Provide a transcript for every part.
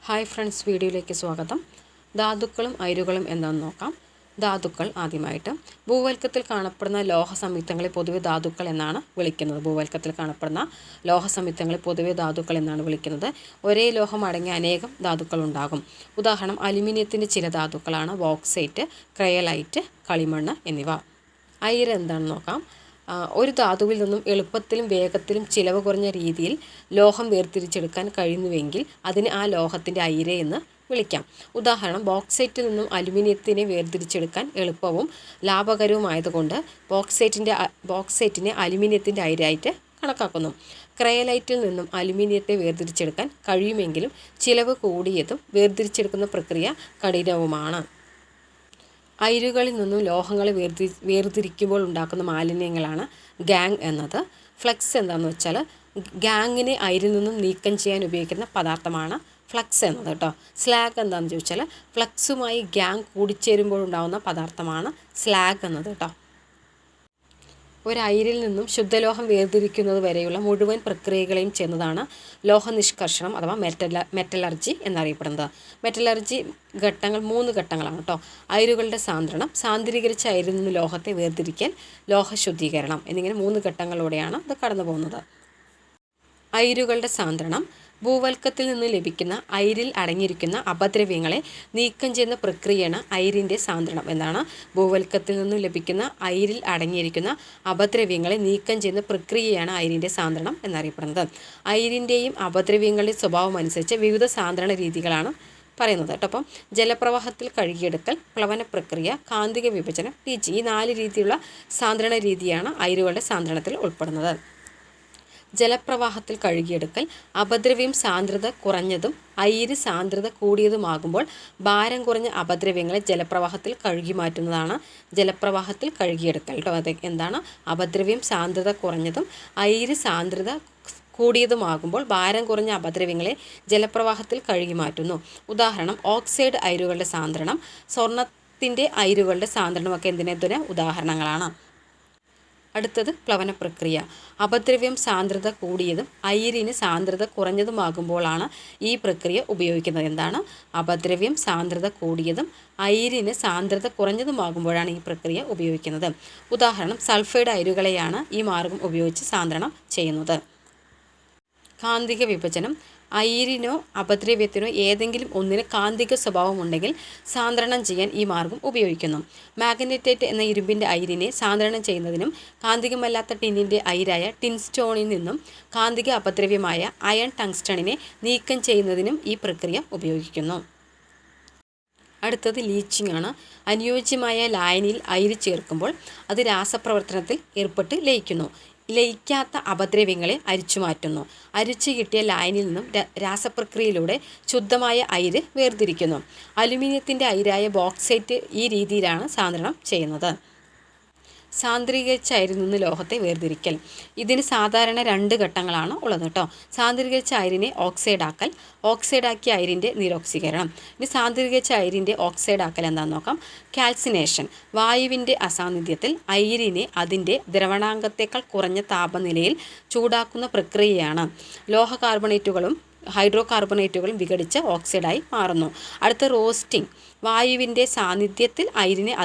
Hi friends, വീഡിയോയിലേക്ക് സ്വാഗതം. ധാതുക്കളും അയിരുകളും എന്താണെന്ന് നോക്കാം. ധാതുക്കൾ ആദ്യമായിട്ട് ഭൂവൽക്കത്തിൽ കാണപ്പെടുന്ന ലോഹ സംയുക്തങ്ങളെ പൊതുവെ ധാതുക്കൾ എന്നാണ് വിളിക്കുന്നത്. ഭൂവൽക്കത്തിൽ കാണപ്പെടുന്ന ലോഹ സംയുക്തങ്ങളെ പൊതുവെ ധാതുക്കൾ എന്നാണ് വിളിക്കുന്നത്. ഒരേ ലോഹം അടങ്ങിയ അനേകം ധാതുക്കൾ ഉണ്ടാകും. ഉദാഹരണം അലുമിനിയത്തിൻ്റെ ചില ധാതുക്കളാണ് ബോക്സൈറ്റ്, ക്രയലൈറ്റ്, കളിമണ്ണ് എന്നിവ. അയിര് എന്താണെന്ന് നോക്കാം. ഒരു ധാതുവിൽ നിന്നും എളുപ്പത്തിലും വേഗത്തിലും ചിലവ് കുറഞ്ഞ രീതിയിൽ ലോഹം വേർതിരിച്ചെടുക്കാൻ കഴിയുന്നുവെങ്കിൽ അതിന് ആ ലോഹത്തിൻ്റെ അയിര് എന്ന് വിളിക്കാം. ഉദാഹരണം ബോക്സൈറ്റിൽ നിന്നും അലുമിനിയത്തിനെ വേർതിരിച്ചെടുക്കാൻ എളുപ്പവും ലാഭകരവുമായതുകൊണ്ട് ബോക്സൈറ്റിനെ അലുമിനിയത്തിൻ്റെ അയിരായിട്ട് കണക്കാക്കുന്നു. ക്രയലൈറ്റിൽ നിന്നും അലുമിനിയത്തെ വേർതിരിച്ചെടുക്കാൻ കഴിയുമെങ്കിലും ചിലവ് കൂടിയതും വേർതിരിച്ചെടുക്കുന്ന പ്രക്രിയ കഠിനവുമാണ്. അയിരുകളിൽ നിന്നും ലോഹങ്ങളെ വേർതിരിക്കുമ്പോൾ ഉണ്ടാക്കുന്ന മാലിന്യങ്ങളാണ് ഗാങ് എന്നത്. ഫ്ലക്സ് എന്താണെന്ന് വെച്ചാൽ ഗാങ്ങിനെ അയിരിൽ നിന്നും നീക്കം ചെയ്യാൻ ഉപയോഗിക്കുന്ന പദാർത്ഥമാണ് ഫ്ലക്സ് എന്നത് കേട്ടോ. സ്ലാഗ് എന്താണെന്ന് ചോദിച്ചാൽ ഫ്ലക്സുമായി ഗാങ് കൂടിച്ചേരുമ്പോൾ ഉണ്ടാകുന്ന പദാർത്ഥമാണ് സ്ലാഗ് എന്നത് കേട്ടോ. ഒരയിരിൽ നിന്നും ശുദ്ധലോഹം വേർതിരിക്കുന്നത് വരെയുള്ള മുഴുവൻ പ്രക്രിയകളെയും ചെയ്യുന്നതാണ് ലോഹനിഷ്കർഷണം അഥവാ മെറ്റലർജി എന്നറിയപ്പെടുന്നത്. മെറ്റലർജി ഘട്ടങ്ങൾ 3 ഘട്ടങ്ങളാണ് കേട്ടോ. അയിരുകളുടെ സാന്ദ്രണം, സാന്ദ്രീകരിച്ച അയിരിൽ നിന്ന് ലോഹത്തെ വേർതിരിക്കൽ, ലോഹശുദ്ധീകരണം എന്നിങ്ങനെ 3 ഘട്ടങ്ങളിലൂടെയാണ് ഇത് കടന്നു പോകുന്നത്. അയിരുകളുടെ സാന്ദ്രണം ഭൂവൽക്കത്തിൽ നിന്ന് ലഭിക്കുന്ന അയിരിൽ അടങ്ങിയിരിക്കുന്ന അപദ്രവ്യങ്ങളെ നീക്കം ചെയ്യുന്ന പ്രക്രിയയാണ് അയിരിൻ്റെ സാന്ദ്രണം. എന്നാണ് ഭൂവൽക്കത്തിൽ നിന്നും ലഭിക്കുന്ന അയിരിൽ അടങ്ങിയിരിക്കുന്ന അപദ്രവ്യങ്ങളെ നീക്കം ചെയ്യുന്ന പ്രക്രിയയാണ് അയിരിൻ്റെ സാന്ദ്രണം എന്നറിയപ്പെടുന്നത്. അയിരിൻ്റെയും അപദ്രവ്യങ്ങളുടെയും സ്വഭാവം അനുസരിച്ച് വിവിധ സാന്ദ്രണ രീതികളാണ് പറയുന്നത് കേട്ടോ. അപ്പം ജലപ്രവാഹത്തിൽ കഴുകിയെടുക്കൽ, പ്ലവന പ്രക്രിയ, കാന്തിക വിഭജനം, പീച്ച്, ഈ 4 രീതിയിലുള്ള സാന്ദ്രണ രീതിയാണ് അയിരുകളുടെ സാന്ദ്രണത്തിൽ ഉൾപ്പെടുന്നത്. ജലപ്രവാഹത്തിൽ കഴുകിയെടുക്കൽ അപദ്രവ്യം സാന്ദ്രത കുറഞ്ഞതും അയിര് സാന്ദ്രത കൂടിയതുമാകുമ്പോൾ ഭാരം കുറഞ്ഞ അപദ്രവ്യങ്ങളെ ജലപ്രവാഹത്തിൽ കഴുകി മാറ്റുന്നതാണ് ജലപ്രവാഹത്തിൽ കഴുകിയെടുക്കൽ കേട്ടോ. അത് എന്താണ്? അപദ്രവ്യം സാന്ദ്രത കുറഞ്ഞതും അയിര് സാന്ദ്രത കൂടിയതുമാകുമ്പോൾ ഭാരം കുറഞ്ഞ അപദ്രവ്യങ്ങളെ ജലപ്രവാഹത്തിൽ കഴുകി മാറ്റുന്നു. ഉദാഹരണം ഓക്സൈഡ് അയിരുകളുടെ സാന്ദ്രണം, സ്വർണത്തിൻ്റെ അയിരുകളുടെ സാന്ദ്രണമൊക്കെ എന്തിനെതിരെ ഉദാഹരണങ്ങളാണ്. അടുത്തത് പ്ലവന പ്രക്രിയ. അപദ്രവ്യം സാന്ദ്രത കൂടിയതും അയിരിന് സാന്ദ്രത കുറഞ്ഞതുമാകുമ്പോഴാണ് ഈ പ്രക്രിയ ഉപയോഗിക്കുന്നത്. എന്താണ്? അപദ്രവ്യം സാന്ദ്രത കൂടിയതും അയിരിന് സാന്ദ്രത കുറഞ്ഞതുമാകുമ്പോഴാണ് ഈ പ്രക്രിയ ഉപയോഗിക്കുന്നത്. ഉദാഹരണം സൾഫൈഡ് അയിരുകളെയാണ് ഈ മാർഗം ഉപയോഗിച്ച് സാന്ദ്രണം ചെയ്യുന്നത്. കാന്തിക വിഭജനം. അയിരിനോ അപദ്രവ്യത്തിനോ ഏതെങ്കിലും ഒന്നിന് കാന്തിക സ്വഭാവമുണ്ടെങ്കിൽ സാന്ദ്രണം ചെയ്യാൻ ഈ മാർഗം ഉപയോഗിക്കുന്നു. മാഗ്നറ്റൈറ്റ് എന്ന ഇരുമ്പിൻ്റെ അയിരിനെ സാന്ദ്രണം ചെയ്യുന്നതിനും കാന്തികമല്ലാത്ത ടിന്നിൻ്റെ അയിരായ ടിൻസ്റ്റോണിൽ നിന്നും കാന്തിക അപദ്രവ്യമായ അയൺ ടങ്സ്റ്റണിനെ നീക്കം ചെയ്യുന്നതിനും ഈ പ്രക്രിയ ഉപയോഗിക്കുന്നു. അടുത്തത് ലീച്ചിങ് ആണ്. അനുയോജ്യമായ ലായനിയിൽ അയിര് ചേർക്കുമ്പോൾ അത് രാസപ്രവർത്തനത്തിൽ ഏർപ്പെട്ട് ലയിക്കുന്നു. ലയിക്കാത്ത അപദ്രവ്യങ്ങളെ അരിച്ചു മാറ്റുന്നു. അരിച്ചു കിട്ടിയ ലായനിൽ നിന്നും രാസപ്രക്രിയയിലൂടെ ശുദ്ധമായ അയിര് വേർതിരിക്കുന്നു. അലുമിനിയത്തിൻ്റെ അയിരായ ബോക്സൈറ്റ് ഈ രീതിയിലാണ് സാന്ദ്രണം ചെയ്യുന്നത്. സാന്ദ്രീകരിച്ച അയിരിൽ നിന്ന് ലോഹത്തെ വേർതിരിക്കൽ. ഇതിന് സാധാരണ 2 ഘട്ടങ്ങളാണ് ഉള്ളത് കേട്ടോ. സാന്ദ്രീകരിച്ച അയിരിനെ ഓക്സൈഡാക്കൽ, ഓക്സൈഡാക്കിയ അയിരിൻ്റെ നിരോക്സീകരണം. ഇനി സാന്ദ്രീകരിച്ച അയിരിൻ്റെ ഓക്സൈഡാക്കൽ എന്താണെന്ന് നോക്കാം. കാൽസിനേഷൻ. വായുവിൻ്റെ അസാന്നിധ്യത്തിൽ അയിരിനെ അതിൻ്റെ ദ്രവണാങ്കത്തേക്കാൾ കുറഞ്ഞ താപനിലയിൽ ചൂടാക്കുന്ന പ്രക്രിയയാണ്. ലോഹ കാർബണേറ്റുകളും ഹൈഡ്രോ കാർബണേറ്റുകളും വിഘടിച്ച് ഓക്സൈഡായി മാറുന്നു. അടുത്ത റോസ്റ്റിംഗ്. വായുവിൻ്റെ സാന്നിധ്യത്തിൽ അയിരിനെ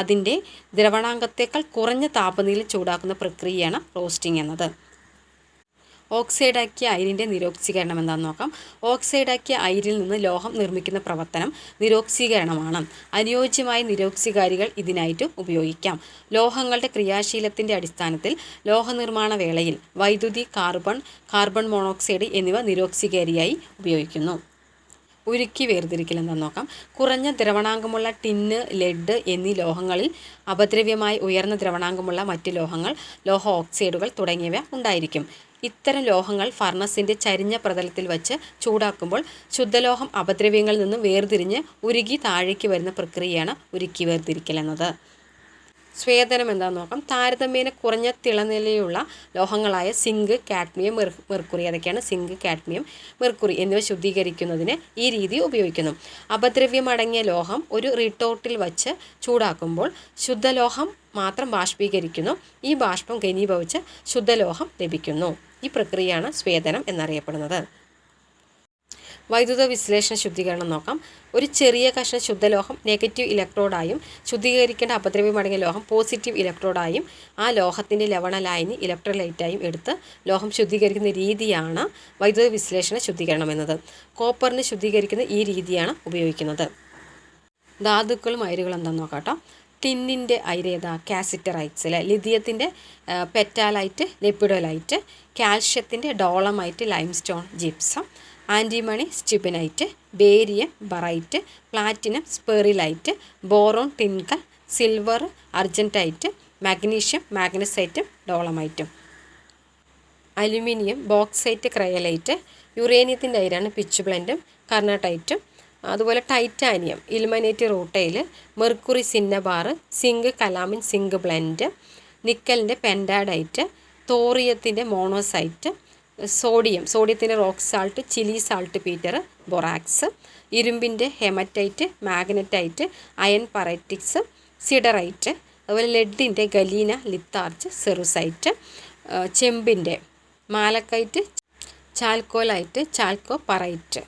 അതിൻ്റെ ദ്രവണാങ്കത്തേക്കാൾ കുറഞ്ഞ താപനിലയിൽ ചൂടാക്കുന്ന പ്രക്രിയയാണ് റോസ്റ്റിംഗ് എന്നത്. ഓക്സൈഡാക്കിയ അയിരിൻ്റെ നിരോക്സീകരണം എന്താണെന്ന് നോക്കാം. ഓക്സൈഡാക്കിയ അയിരിൽ നിന്ന് ലോഹം നിർമ്മിക്കുന്ന പ്രവർത്തനം നിരോക്സീകരണമാണ്. അനുയോജ്യമായ നിരോക്സീകാരികൾ ഇതിനായിട്ട് ഉപയോഗിക്കാം. ലോഹങ്ങളുടെ ക്രിയാശീലത്തിൻ്റെ അടിസ്ഥാനത്തിൽ ലോഹനിർമ്മാണ വേളയിൽ വൈദ്യുതി, കാർബൺ മോണോക്സൈഡ് എന്നിവ നിരോക്സീകാരിയായി ഉപയോഗിക്കുന്നു. ഉരുക്കി വേർതിരിക്കൽ എന്താണെന്ന് നോക്കാം. കുറഞ്ഞ ദ്രവണാങ്കമുള്ള ടിന്ന്, ലെഡ് എന്നീ ലോഹങ്ങളിൽ അപദ്രവ്യമായി ഉയർന്ന ദ്രവണാങ്കമുള്ള മറ്റ് ലോഹങ്ങൾ, ലോഹ ഓക്സൈഡുകൾ തുടങ്ങിയവ ഉണ്ടായിരിക്കും. ഇത്തരം ലോഹങ്ങൾ ഫർണസിൻ്റെ ചരിഞ്ഞ പ്രതലത്തിൽ വച്ച് ചൂടാക്കുമ്പോൾ ശുദ്ധലോഹം അപദ്രവ്യങ്ങളിൽ നിന്നും വേർതിരിഞ്ഞ് ഉരുകി താഴേക്ക് വരുന്ന പ്രക്രിയയാണ് ഉരുക്കി വേർതിരിക്കൽ എന്നത്. സ്വേദനം എന്താണെന്ന് നോക്കാം. താരതമ്യേന കുറഞ്ഞ തിളനിലയുള്ള ലോഹങ്ങളായ സിങ്ക്, കാഡ്മിയം, മെർക്കുറി, അതൊക്കെയാണ് സിങ്ക്, കാഡ്മിയം, മെർക്കുറി എന്നിവ ശുദ്ധീകരിക്കുന്നതിന് ഈ രീതി ഉപയോഗിക്കുന്നു. അപദ്രവ്യമടങ്ങിയ ലോഹം ഒരു റിട്ടോർട്ടിൽ വച്ച് ചൂടാക്കുമ്പോൾ ശുദ്ധലോഹം മാത്രം ബാഷ്പീകരിക്കുന്നു. ഈ ബാഷ്പം ഘനീഭവിച്ച് ശുദ്ധലോഹം ലഭിക്കുന്നു. ഈ പ്രക്രിയയാണ് സ്വേദനം എന്നറിയപ്പെടുന്നത്. വൈദ്യുത വിശ്ലേഷണ ശുദ്ധീകരണം നോക്കാം. ഒരു ചെറിയ കഷ്ണം ശുദ്ധലോഹം നെഗറ്റീവ് ഇലക്ട്രോഡായും ശുദ്ധീകരിക്കേണ്ട അപദ്രവ്യമടങ്ങിയ ലോഹം പോസിറ്റീവ് ഇലക്ട്രോഡായും ആ ലോഹത്തിൻ്റെ ലവണ ലായനി ഇലക്ട്രോലൈറ്റായും എടുത്ത് ലോഹം ശുദ്ധീകരിക്കുന്ന രീതിയാണ് വൈദ്യുത വിശ്ലേഷണ ശുദ്ധീകരണം എന്നത്. കോപ്പറിന് ശുദ്ധീകരിക്കുന്ന ഈ രീതിയാണ് ഉപയോഗിക്കുന്നത്. ധാതുക്കളും അയിരുകളും എന്താണെന്ന് നോക്കാം കേട്ടോ. ടിന്നിൻ്റെ അയിരേത കാസിറ്ററൈറ്റ്സ് അല്ലെ, ലിഥിയത്തിൻ്റെ പെറ്റാലൈറ്റ് ലെപ്പിഡോലൈറ്റ്, കാൽഷ്യത്തിൻ്റെ dolomite limestone gypsum, antimony stibnite, barium barite, platinum sperrylite, boron tincal, silver argentite, magnesium മാഗ്നസൈറ്റും ഡോളമൈറ്റും. അലുമിനിയം ബോക്സൈറ്റ് ക്രയലൈറ്റ്, യുറേനിയത്തിൻ്റെ അയിരാണ് പിച്ച് ബ്ലെൻഡും കർണട്ടൈറ്റും. അതുപോലെ titanium ilmenite rutile, mercury cinnabar, zinc calamine zinc blende, നിക്കലിൻ്റെ പെൻഡാഡൈറ്റ്, തോറിയത്തിൻ്റെ മോണോസൈറ്റ്, സോഡിയത്തിൻ്റെ rock salt, Chile saltpetre, borax, ഇരുമ്പിൻ്റെ hematite, magnetite, iron pyrites, siderite. അതുപോലെ ലെഡിൻ്റെ ഗലീന ലിത്താർച്ച്, സെറുസൈറ്റ്, ചെമ്പിൻ്റെ മാലക്കൈറ്റ്, ചാൽക്കോലൈറ്റ്, ചാൽക്കോ പറൈറ്റ്.